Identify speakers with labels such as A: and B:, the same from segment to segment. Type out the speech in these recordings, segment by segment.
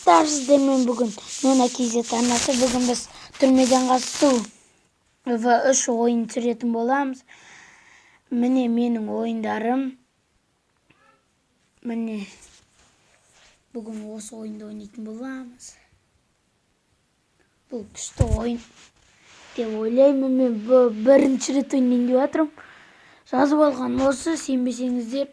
A: Сіздермен бүгін Нона KZ арнасы. Бүгін біз түрмеден қашу V3 ойын түсіретін боламыз. Міне менің ойындарым. Міне бүгін осы ойынды ойнайтын боламыз. Бұл күшті ойын деп ойлаймын. Мен бірінші рет ойнайын деп жатырмын. Жазып алған осы, сенбесеңіздер.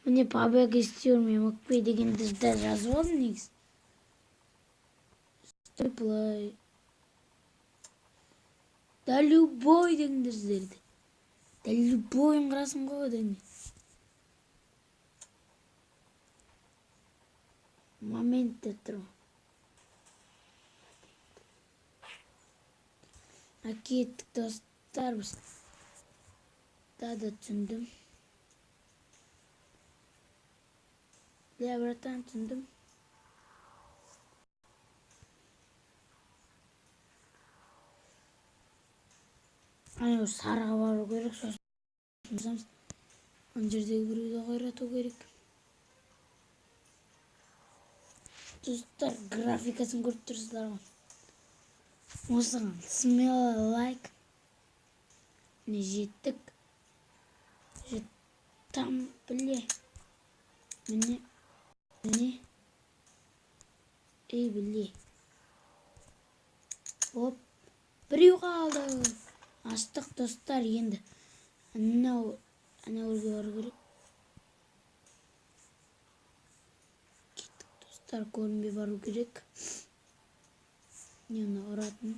A: Міне побег из тюрьмы Макпей дегенді де жазып алдым негізі. Плей. Да любой дегендерді. Да любой қырасың ғой одан. Моментте тұру. Кеттік достар біз. Да түсіндім. Я братан түсіндім. Ана сарыға бару керек, сосын ана жердегі біреуді қайрату керек. Достар, графикасын көріп тұрсыздар ғой. Осыған смело лайк. Міне жеттік. Жеттім, біле. Міне. Ей, біле. Оп. Біреу қалды. Аштық достар, енді. Ана өрге бару керек. Кеттік достар, көрінбей бару керек. Нені ұратын.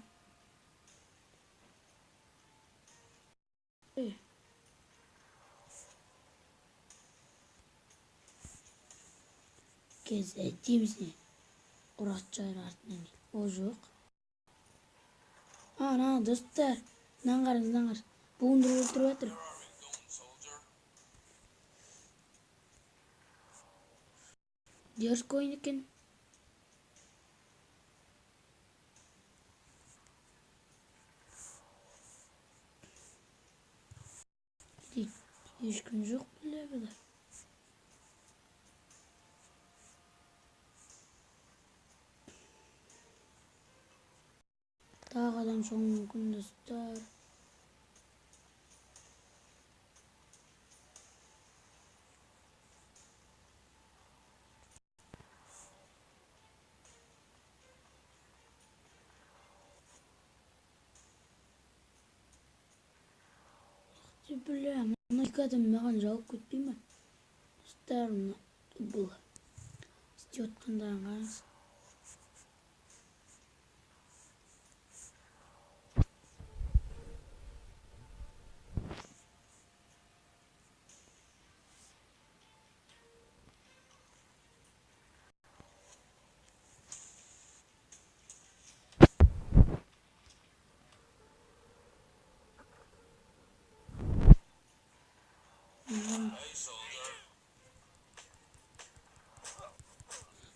A: Кез әйтемізіне ұрат жайыр артынан. О жоқ. Ана достар, наңғарыңыз. Буындырып өлтіріп жатыр. Дерзкий ойын екен. Ешкім жоқ біле біле. Тағы адам шығуы мүмкін достар. Біле, мұны екі адам маған жауып кетпей ме? Достар, бұл істеп отқандарын қараңыз.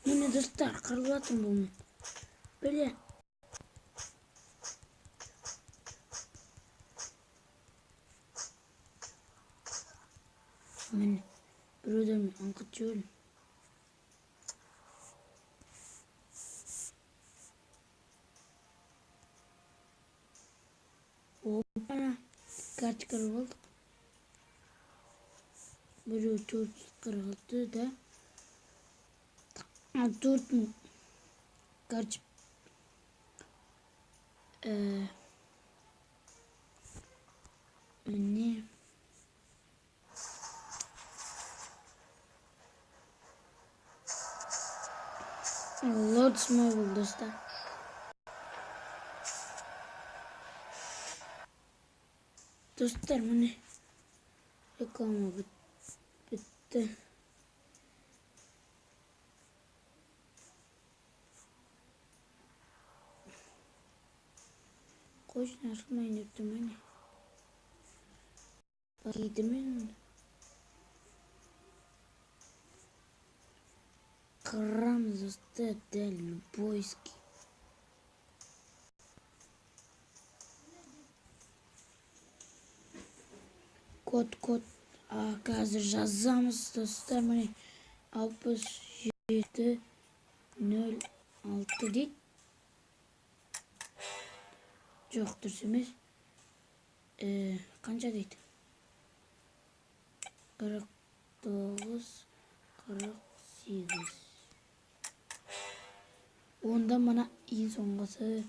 A: Міне достар, қырылатын болмын. Біле. Міне, бір өдім аңқыт жөлім. Опана, картикар болдық. Біреу 446 да. Төртін картip. Міне. Лорд Смол достар. Достар, міне. Реклама бітті. Қойшын ашылмайын деп тұрмын. Кейдірмен. Қырамыз достар, дәл любойский. Код. Қазір жазамыз достар, міне 6706 дейді. Жоқ, дұрыс емес. Қанша дейді? 49, 48. Онда мына ең соңғысы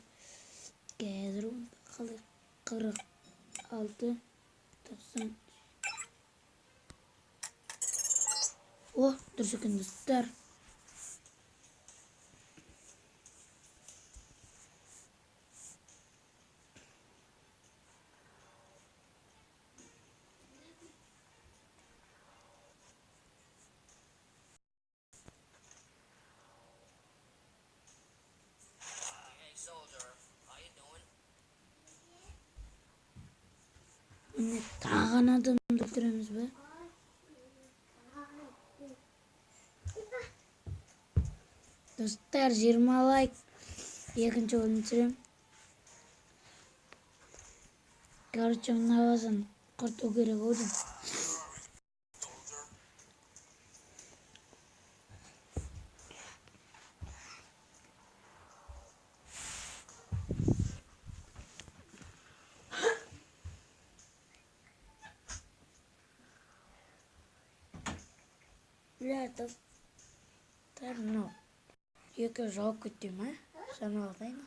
A: қазір 46, 90. О, дұрыс екен достар. Міне таған адам өлтіреміз бе? Достар, 20 лайк. Екінші орын түсірем. Короче, мына базаны құрту керек еді. Бля, достар, ну, екі жауып кетті ма? Саналдайын.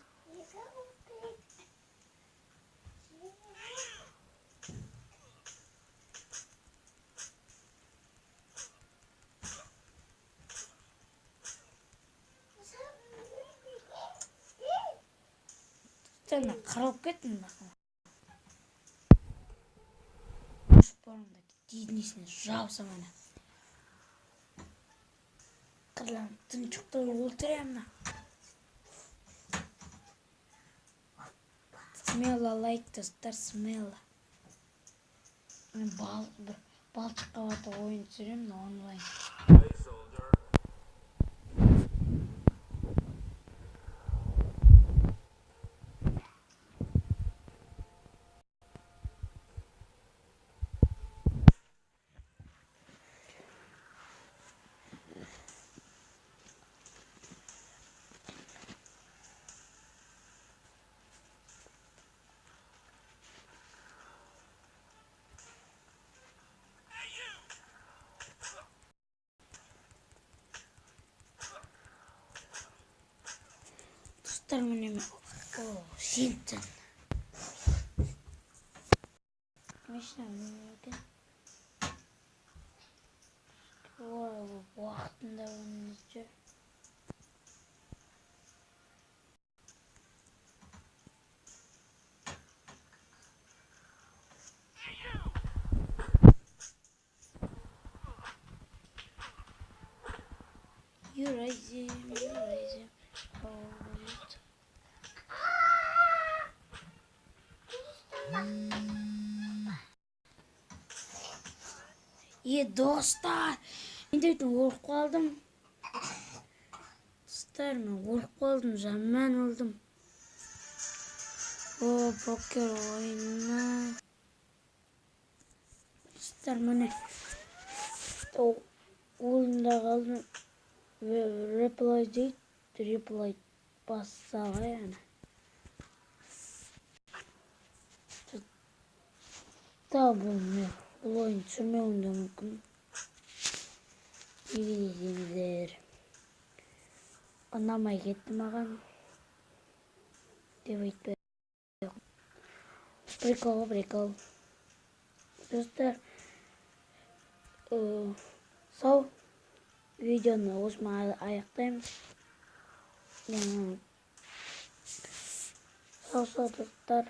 A: Достар, қарап кеттім бақым. Шпорымда дейдінесіне жауса мені. Қырлан тыншықты өлтіремін. Смело лайк, достар, смело. Мен балшыққа бата ойын түсіремін, онлайн. Достар, міне мен. О, жеңтін. Мешіна мемекен. Ой, уақытында өніміз жүр. Юрайзем. Достар, мен дейтін өліп қалдым. Достар, мен өліп қалдым, жаман олдым. О, покер ойына. Достар, міне ойында қалдым. Реплай дейді, реплай бассаға яны. Та бұл ойын түсірмеуінде мүмкін. Не десеңіздер. Ұнамай кетті маған. Деп айтпай. Прикол. Достар, сау, видеоны осымен аяқтаймыз. Сау достар.